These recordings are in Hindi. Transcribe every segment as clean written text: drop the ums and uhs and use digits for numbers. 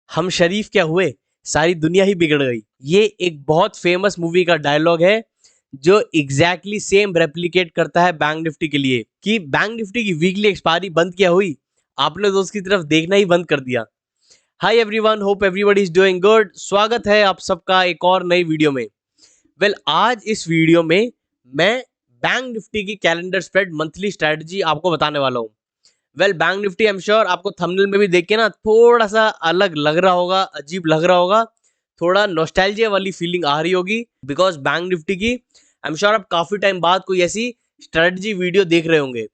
हम शरीफ क्या हुए, सारी दुनिया ही बिगड़ गई। ये एक बहुत फेमस मूवी का डायलॉग है जो एग्जैक्टली सेम रेप्लिकेट करता है बैंक निफ्टी के लिए कि बैंक निफ्टी की वीकली एक्सपायरी बंद क्या हुई, आपने तो उसकी तरफ देखना ही बंद कर दिया। Hi everyone, hope everybody is doing good. स्वागत है आप सबका एक और नई वीडियो में। आज इस वीडियो में मैं बैंक निफ्टी की कैलेंडर स्प्रेड मंथली स्ट्रेटजी आपको बताने वाला हूँ। Bank Nifty I am sure आपको थंबनेल में भी देख के ना थोड़ा सा अलग लग रहा होगा, अजीब लग रहा होगा, थोड़ा नॉस्टैल्जिया वाली फीलिंग आ रही होगी बिकॉज बैंक निफ्टी की आई एम श्योर आप काफी टाइम बाद कोई ऐसी स्ट्रेटजी वीडियो देख रहे होंगे।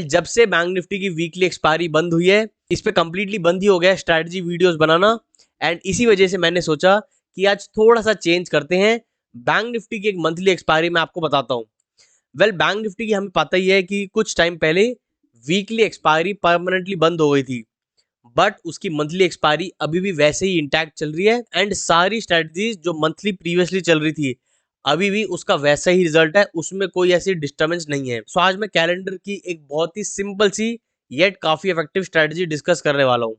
जब से बैंक निफ्टी की वीकली एक्सपायरी बंद हुई है, इस पे कंप्लीटली बंद ही हो गया स्ट्रेटजी वीडियोस बनाना। एंड इसी वजह से मैंने सोचा कि आज थोड़ा सा चेंज करते हैं। बैंक निफ्टी की एक मंथली एक्सपायरी मैं आपको बताता हूँ। बैंक निफ्टी की हमें पता ही है कि कुछ टाइम पहले वीकली एक्सपायरी परमानेंटली बंद हो गई थी, बट उसकी मंथली एक्सपायरी अभी भी वैसे ही इंटैक्ट चल रही है। एंड सारी स्ट्रेटजीज जो मंथली प्रीवियसली चल रही थी अभी भी उसका वैसा ही रिजल्ट है, उसमें कोई ऐसी डिस्टर्बेंस नहीं है। सो आज मैं कैलेंडर की एक बहुत ही सिंपल सी येट काफी इफेक्टिव स्ट्रेटजी डिस्कस करने वाला हूँ।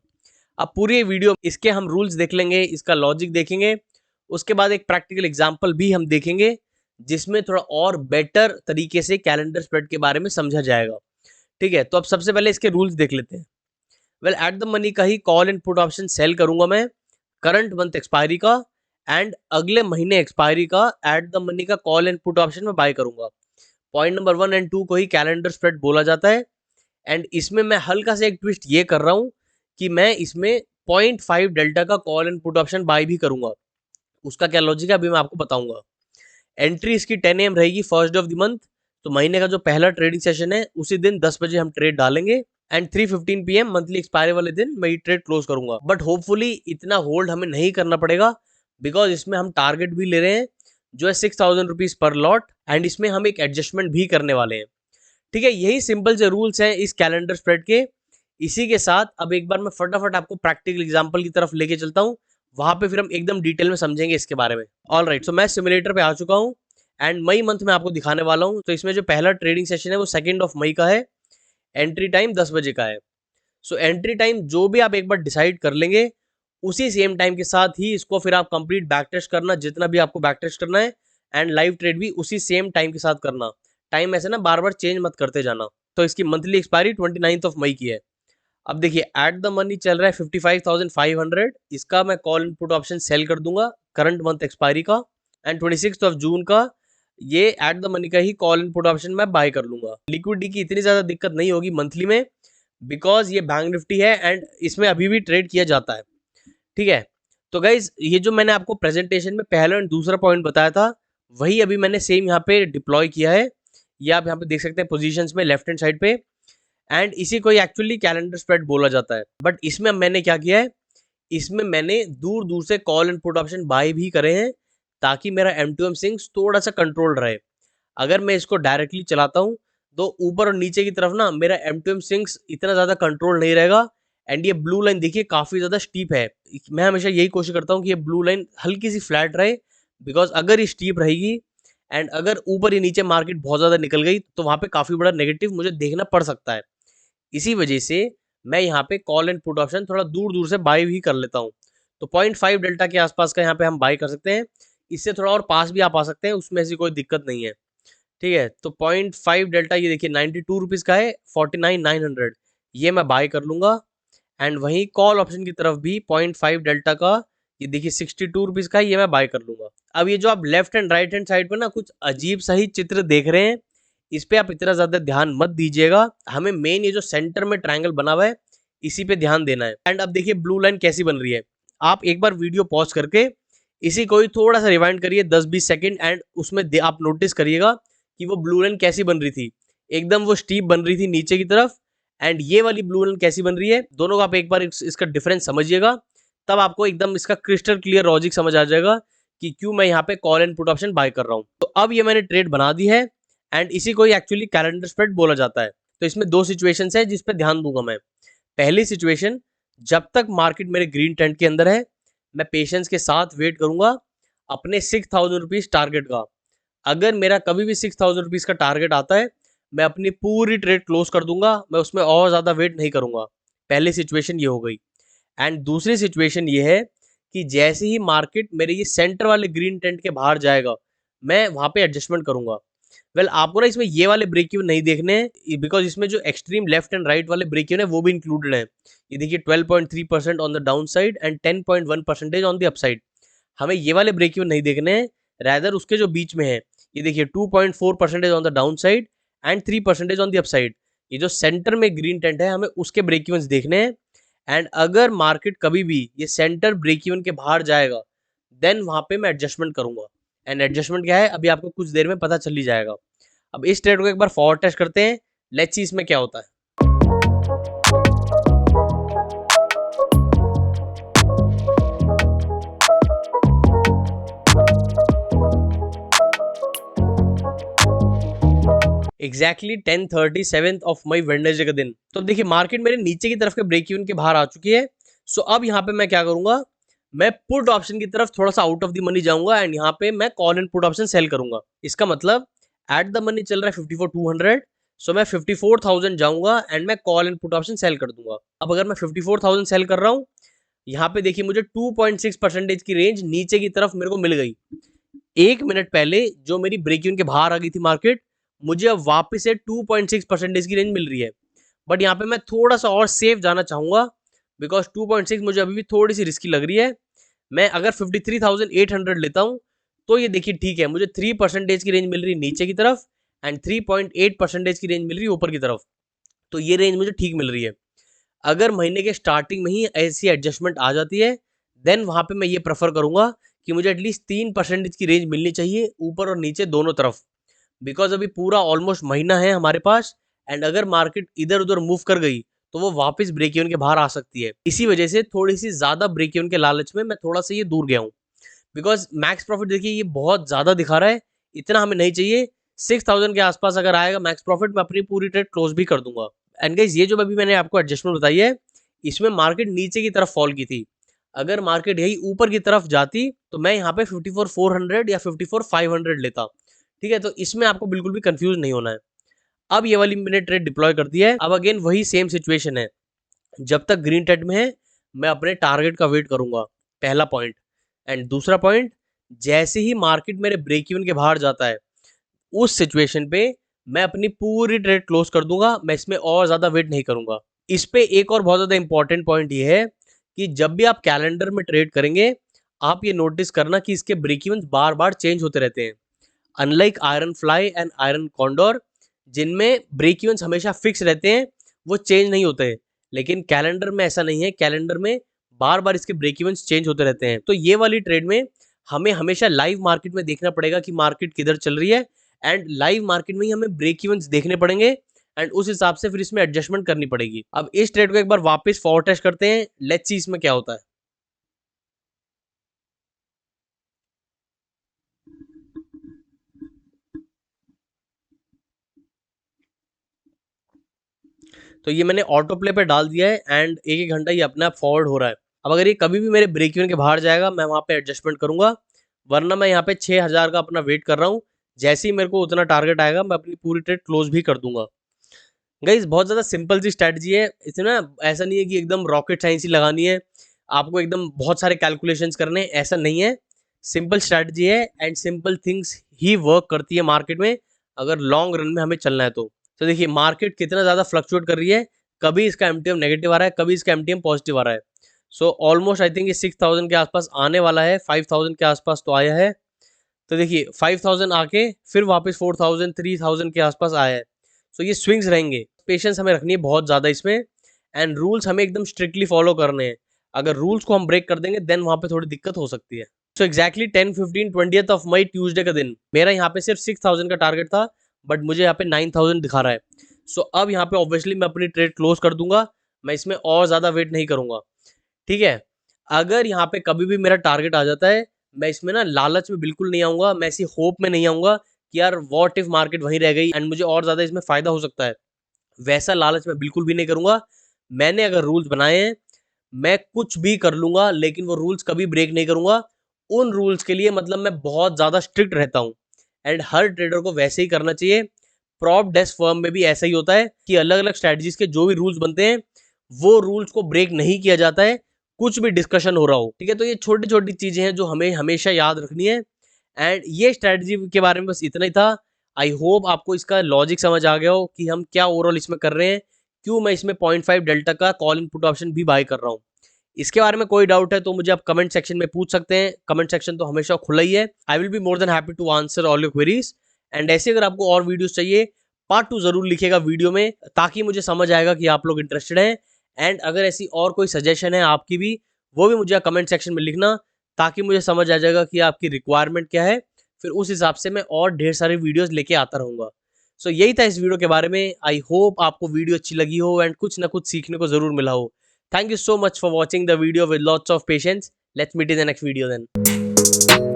अब पूरी वीडियो इसके हम रूल्स देख लेंगे, इसका लॉजिक देखेंगे, उसके बाद एक प्रैक्टिकल एग्जाम्पल भी हम देखेंगे जिसमें थोड़ा और बेटर तरीके से कैलेंडर स्प्रेड के बारे में समझा जाएगा। ठीक है, तो अब सबसे पहले इसके रूल्स देख लेते हैं। एट द मनी का ही call and put option sell करूंगा मैं करंट मंथ एक्सपायरी का, एंड अगले महीने एक्सपायरी का एट द मनी का कॉल एंड पुट ऑप्शन में बाय करूंगा। पॉइंट नंबर 1 एंड 2 को ही कैलेंडर स्प्रेड बोला जाता है। एंड इसमें मैं हल्का सा एक ट्विस्ट ये कर रहा हूं कि मैं इसमें 0.5 डेल्टा का call and put option buy भी करूंगा। उसका क्या लॉजिक है अभी मैं आपको बताऊंगा। एंट्री इसकी 10 AM रहेगी first day of the month, तो महीने का जो पहला ट्रेडिंग सेशन है उसी दिन 10 बजे हम ट्रेड डालेंगे। एंड 3:15 PM मंथली एक्सपायरी वाले दिन मैं ये ट्रेड क्लोज करूंगा। बट होपफुली इतना होल्ड हमें नहीं करना पड़ेगा बिकॉज इसमें हम टारगेट भी ले रहे हैं जो है 6,000 रुपीज पर लॉट, एंड इसमें हम एक एडजस्टमेंट भी करने वाले हैं। ठीक है, यही सिंपल से रूल्स हैं इस कैलेंडर स्प्रेड के। इसी के साथ अब एक बार मैं फटाफट आपको प्रैक्टिकल एग्जांपल की तरफ लेके चलता हूँ, वहां पे फिर हम एकदम डिटेल में समझेंगे इसके बारे में। ऑल राइट, सो मैं सिमुलेटर पे आ चुका हूँ एंड मई मंथ में आपको दिखाने वाला हूँ। तो इसमें जो पहला ट्रेडिंग सेशन है वो 2 मई का है। एंट्री टाइम 10 बजे का है। सो एंट्री टाइम जो भी आप एक बार डिसाइड कर लेंगे उसी सेम टाइम के साथ ही इसको फिर आप कंप्लीट बैक टेस्ट करना, जितना भी आपको बैक टेस्ट करना है, एंड लाइव ट्रेड भी उसी सेम टाइम के साथ करना। टाइम ऐसे ना बार बार चेंज मत करते जाना। तो इसकी मंथली एक्सपायरी 29 मई की है। अब देखिए एट द मनी चल रहा है 55,500, इसका मैं call and put option cell कर दूंगा करंट मंथ एक्सपायरी का। एंड 26 जून का ये एट द मनी का ही कॉल एंड पुट ऑप्शन मैं बाय कर लूंगा। लिक्विडिटी की इतनी ज्यादा दिक्कत नहीं होगी मंथली में बिकॉज ये बैंक निफ्टी है एंड इसमें अभी भी ट्रेड किया जाता है। ठीक है, तो गाइज ये जो मैंने आपको प्रेजेंटेशन में पहला एंड दूसरा पॉइंट बताया था वही अभी मैंने सेम यहाँ पे डिप्लॉय किया है। ये आप यहाँ पे देख सकते हैं पोजीशंस में लेफ्ट हैंड साइड पे। एंड इसी को एक्चुअली कैलेंडर स्प्रेड बोला जाता है। बट इसमें मैंने क्या किया है, इसमें मैंने दूर दूर से call and put option buy भी करे हैं ताकि मेरा M2M सिंक्स थोड़ा सा कंट्रोल रहे। अगर मैं इसको डायरेक्टली चलाता हूँ तो ऊपर और नीचे की तरफ ना मेरा M2M सिंक्स इतना ज़्यादा कंट्रोल नहीं रहेगा। एंड ये ब्लू लाइन देखिए काफ़ी ज़्यादा स्टीप है। मैं हमेशा यही कोशिश करता हूँ कि ये ब्लू लाइन हल्की सी फ्लैट रहे बिकॉज अगर ये स्टीप रहेगी एंड अगर ऊपर या नीचे मार्केट बहुत ज़्यादा निकल गई तो वहाँ पे काफ़ी बड़ा नेगेटिव मुझे देखना पड़ सकता है। इसी वजह से मैं यहाँ पे कॉल एंड पुट ऑप्शन थोड़ा दूर दूर से बाय भी कर लेता हूँ। तो 0.5 डेल्टा के आसपास का यहाँ पे हम बाय कर सकते हैं। इससे थोड़ा और पास भी आप आ सकते हैं, उसमें ऐसी कोई दिक्कत नहीं है। ठीक है, तो 0.5 डेल्टा ये देखिए 92 रुपीज़ का है, 49,900 ये मैं बाय कर लूंगा। एंड वहीं कॉल ऑप्शन की तरफ भी 0.5 डेल्टा का ये देखिए 62 रुपीज़ का है, ये मैं बाय कर लूंगा। अब ये जो आप left and right hand side पर ना कुछ अजीब सा ही चित्र देख रहे हैं, इस पे आप इतना ज्यादा ध्यान मत दीजिएगा। हमें मेन ये जो सेंटर में ट्रायंगल बना हुआ है इसी पे ध्यान देना है। एंड अब देखिए ब्लू लाइन कैसी बन रही है। आप एक बार वीडियो पॉज करके इसी को ही थोड़ा सा रिवाइंड करिए 10-20 सेकंड, एंड उसमें आप नोटिस करिएगा कि वो ब्लू लाइन कैसी बन रही थी। एकदम वो स्टीप बन रही थी नीचे की तरफ। एंड ये वाली ब्लू लाइन कैसी बन रही है, दोनों का आप एक बार इसका डिफरेंस समझिएगा, तब आपको एकदम इसका क्रिस्टल क्लियर लॉजिक समझ आ जाएगा कि क्यों मैं यहाँ पे call and put option buy कर रहा हूँ। तो अब ये मैंने ट्रेड बना दी है एंड इसी को ही एक्चुअली कैलेंडर स्प्रेड बोला जाता है। तो इसमें दो सिचुएशंस है जिस पे ध्यान दूंगा मैं। पहली सिचुएशन, जब तक मार्केट मेरे ग्रीन टेंट के अंदर है मैं पेशेंस के साथ वेट करूंगा अपने 6,000 रुपीज टारगेट का। अगर मेरा कभी भी 6,000 रुपीज का टारगेट आता है मैं अपनी पूरी ट्रेड क्लोज कर दूंगा, मैं उसमें और ज्यादा वेट नहीं करूंगा। पहली सिचुएशन ये हो गई। एंड दूसरी सिचुएशन ये है कि जैसे ही मार्केट मेरे ये सेंटर वाले ग्रीन टेंट के बाहर जाएगा, मैं वहां पे एडजस्टमेंट करूंगा। वेल आपको ना इसमें ये वाले ब्रेक इवन नहीं देखने हैं, बिकॉज इसमें जो एक्सट्रीम लेफ्ट एंड राइट वाले ब्रेक इवन है वो भी इंक्लूडेड है। ये देखिए 12.3% on the down side and 10.1% on the upside. हमें ये वाले ब्रेक इवन नहीं देखने हैं, रैदर उसके जो बीच में है, ये देखिए 2.4% on the down side and 3% on the upside. ये जो सेंटर में ग्रीन टेंट है, हमें उसके ब्रेक इवन देखने हैं। एंड अगर मार्केट कभी भी ये सेंटर ब्रेक इवन के बाहर जाएगा, देन वहां पे मैं एडजस्टमेंट करूंगा। एंड एडजस्टमेंट क्या है अभी आपको कुछ देर में पता चल ही जाएगा। अब इस ट्रेड को एक बार फॉरवर्ड टेस्ट करते हैं, लेट्स सी इसमें क्या होता है। एग्जैक्टली 10:37 ऑफ मई वेडनेसडे का दिन। तो देखिए मार्केट मेरे नीचे की तरफ के ब्रेक इवन के बाहर आ चुकी है। सो अब यहाँ पे मैं क्या करूंगा, मैं पुट ऑप्शन की तरफ थोड़ा सा आउट ऑफ द मनी जाऊंगा एंड यहाँ पे मैं call and put option sell करूंगा। इसका मतलब एट द मनी चल रहा है 54,200, सो मैं 54,000 जाऊंगा एंड मैं call and put option cell कर दूंगा। अब अगर मैं 54,000 सेल कर रहा हूँ, यहाँ पे देखिए मुझे 2.6% की रेंज नीचे की तरफ मेरे को मिल गई। एक मिनट पहले जो मेरी ब्रेक इवन के बाहर आ गई थी मार्केट, मुझे अब वापस से 2.6% की रेंज मिल रही है। बट यहाँ पे मैं थोड़ा सा और सेफ जाना चाहूंगा, बिकॉज 2.6 मुझे अभी भी थोड़ी सी रिस्की लग रही है। मैं अगर 53,800 लेता हूँ तो ये देखिए ठीक है, मुझे 3% की रेंज मिल रही है नीचे की तरफ एंड 3.8% की रेंज मिल रही है ऊपर की तरफ। तो ये रेंज मुझे ठीक मिल रही है। अगर महीने के स्टार्टिंग में ही ऐसी एडजस्टमेंट आ जाती है, देन वहां पे मैं ये प्रेफर करूंगा कि मुझे एटलीस्ट 3% की रेंज मिलनी चाहिए ऊपर और नीचे दोनों तरफ। बिकॉज अभी पूरा ऑलमोस्ट महीना है हमारे पास, एंड अगर मार्केट इधर उधर मूव कर गई तो वो वापस ब्रेक इवन के बाहर आ सकती है। इसी वजह से थोड़ी सी ज्यादा ब्रेक इवन के लालच में मैं थोड़ा सा ये दूर गया हूँ। बिकॉज मैक्स प्रॉफिट देखिए ये बहुत ज्यादा दिखा रहा है, इतना हमें नहीं चाहिए। 6,000 के आसपास अगर आएगा मैक्स प्रॉफिट, मैं अपनी पूरी ट्रेड क्लोज भी कर दूंगा। एंड गाइस ये जो अभी मैंने आपको एडजस्टमेंट बताई है, इसमें मार्केट नीचे की तरफ फॉल की थी। अगर मार्केट यही ऊपर की तरफ जाती तो मैं यहाँ पे 54,400 या 54,500 लेता। ठीक है, तो इसमें आपको बिल्कुल भी कंफ्यूज नहीं होना है। अब ये वाली मैंने ट्रेड डिप्लॉय कर दी है। अब अगेन वही सेम सिचुएशन है, जब तक ग्रीन ट्रेड में है मैं अपने टारगेट का वेट करूंगा, पहला पॉइंट। एंड दूसरा पॉइंट, जैसे ही मार्केट मेरे ब्रेक इवन के बाहर जाता है, उस सिचुएशन पे मैं अपनी पूरी ट्रेड क्लोज कर दूंगा, मैं इसमें और ज्यादा वेट नहीं करूंगा। इस पे एक और बहुत ज्यादा इंपॉर्टेंट पॉइंट ये है कि जब भी आप कैलेंडर में ट्रेड करेंगे, आप ये नोटिस करना कि इसके ब्रेक इवन बार बार चेंज होते रहते हैं। Unlike iron fly and iron condor, जिनमें ब्रेक इवन हमेशा फिक्स रहते हैं, वो चेंज नहीं होते हैं। लेकिन कैलेंडर में ऐसा नहीं है, कैलेंडर में बार बार इसके ब्रेक इवन चेंज होते रहते हैं। तो ये वाली ट्रेड में हमें हमेशा लाइव मार्केट में देखना पड़ेगा कि मार्केट किधर चल रही है, एंड लाइव मार्केट में ही हमें ब्रेक इवन देखने पड़ेंगे एंड उस हिसाब से फिर इसमें एडजस्टमेंट करनी पड़ेगी। अब इस ट्रेड को एक बार वापस फॉरवर्ड टेस्ट करते हैं, लेट्स सी इसमें क्या होता है। तो ये मैंने ऑटो प्ले पे डाल दिया है एंड एक एक घंटा ये अपने आप फॉरवर्ड हो रहा है। अब अगर ये कभी भी मेरे ब्रेक इवन के बाहर जाएगा, मैं वहां पे एडजस्टमेंट करूंगा, वरना मैं यहाँ पे 6,000 का अपना वेट कर रहा हूँ। जैसे ही मेरे को उतना टारगेट आएगा, मैं अपनी पूरी ट्रेड क्लोज भी कर दूंगा। गाइस बहुत ज़्यादा सिंपल सी स्ट्रैटेजी है, इसमें ना ऐसा नहीं है कि एकदम रॉकेट साइंस ही लगानी है, आपको एकदम बहुत सारे कैलकुलेशंस करने हैं, ऐसा नहीं है। सिंपल स्ट्रैटेजी है and simple things he work करती है मार्केट में, अगर लॉन्ग रन में हमें चलना है तो देखिए मार्केट कितना ज़्यादा फ्लक्चुएट कर रही है, कभी इसका एमटीएम नेगेटिव आ रहा है, कभी इसका एमटीएम पॉजिटिव आ रहा है। सो ऑलमोस्ट आई थिंक ये 6,000 के आसपास आने वाला है, 5,000 के आसपास तो आया है। तो देखिए 5,000 आके फिर वापस 4,000 3,000 के आसपास आया है। सो ये स्विंग्स रहेंगे, पेशेंस हमें रखनी है बहुत ज़्यादा इसमें, एंड रूल्स हमें एकदम स्ट्रिक्टली फॉलो करने हैं। अगर रूल्स को हम ब्रेक कर देंगे देन वहाँ पे थोड़ी दिक्कत हो सकती है। So exactly 10-15-20th of May Tuesday का दिन, मेरा यहाँ पे सिर्फ 6,000 का टारगेट था, बट मुझे यहाँ पे 9,000 दिखा रहा है। सो अब यहाँ पे ऑब्वियसली मैं अपनी ट्रेड क्लोज कर दूंगा, मैं इसमें और ज़्यादा वेट नहीं करूंगा। ठीक है, अगर यहाँ पे कभी भी मेरा टारगेट आ जाता है, मैं इसमें ना लालच में बिल्कुल नहीं आऊंगा, मैं ऐसी होप में नहीं आऊंगा कि यार व्हाट इफ मार्केट वहीं रह गई एंड मुझे और ज़्यादा इसमें फ़ायदा हो सकता है। वैसा लालच मैं बिल्कुल भी नहीं करूंगा। मैंने अगर रूल्स बनाए हैं, मैं कुछ भी कर लूंगा, लेकिन वो रूल्स कभी ब्रेक नहीं करूंगा। उन रूल्स के लिए मतलब मैं बहुत ज़्यादा स्ट्रिक्ट रहता हूँ, एंड हर ट्रेडर को वैसे ही करना चाहिए। प्रॉप डेस्क फर्म में भी ऐसा ही होता है कि अलग अलग स्ट्रैटेजीज के जो भी रूल्स बनते हैं, वो रूल्स को ब्रेक नहीं किया जाता है, कुछ भी डिस्कशन हो रहा हो, ठीक है। तो ये छोटी छोटी चीजें हैं जो हमें हमेशा याद रखनी है। एंड ये स्ट्रेटजी के बारे में बस इतना ही था। आई होप आपको इसका लॉजिक समझ आ गया हो कि हम क्या ओवरऑल इसमें कर रहे हैं, क्यों मैं इसमें 0.5 डेल्टा का कॉल इन पुट ऑप्शन भी बाय कर रहा हूँ। इसके बारे में कोई डाउट है तो मुझे आप कमेंट सेक्शन में पूछ सकते हैं। कमेंट सेक्शन तो हमेशा खुला ही है। I will be more than happy to answer all your queries. And ऐसे अगर आपको और वीडियोस चाहिए, पार्ट 2 जरूर लिखिएगा वीडियो में, ताकि मुझे समझ आएगा कि आप लोग इंटरेस्टेड हैं। एंड अगर ऐसी और कोई सजेशन है आपकी भी, वो भी मुझे कमेंट सेक्शन में लिखना, ताकि मुझे समझ आ जाएगा कि आपकी रिक्वायरमेंट क्या है। फिर उस हिसाब से मैं और ढेर सारे वीडियोस लेके आता रहूंगा। सो यही था इस वीडियो के बारे में। आई होप आपको वीडियो अच्छी लगी हो एंड कुछ ना कुछ सीखने को जरूर मिला हो। Thank you so much for watching the video with lots of patience. Let's meet in the next video then.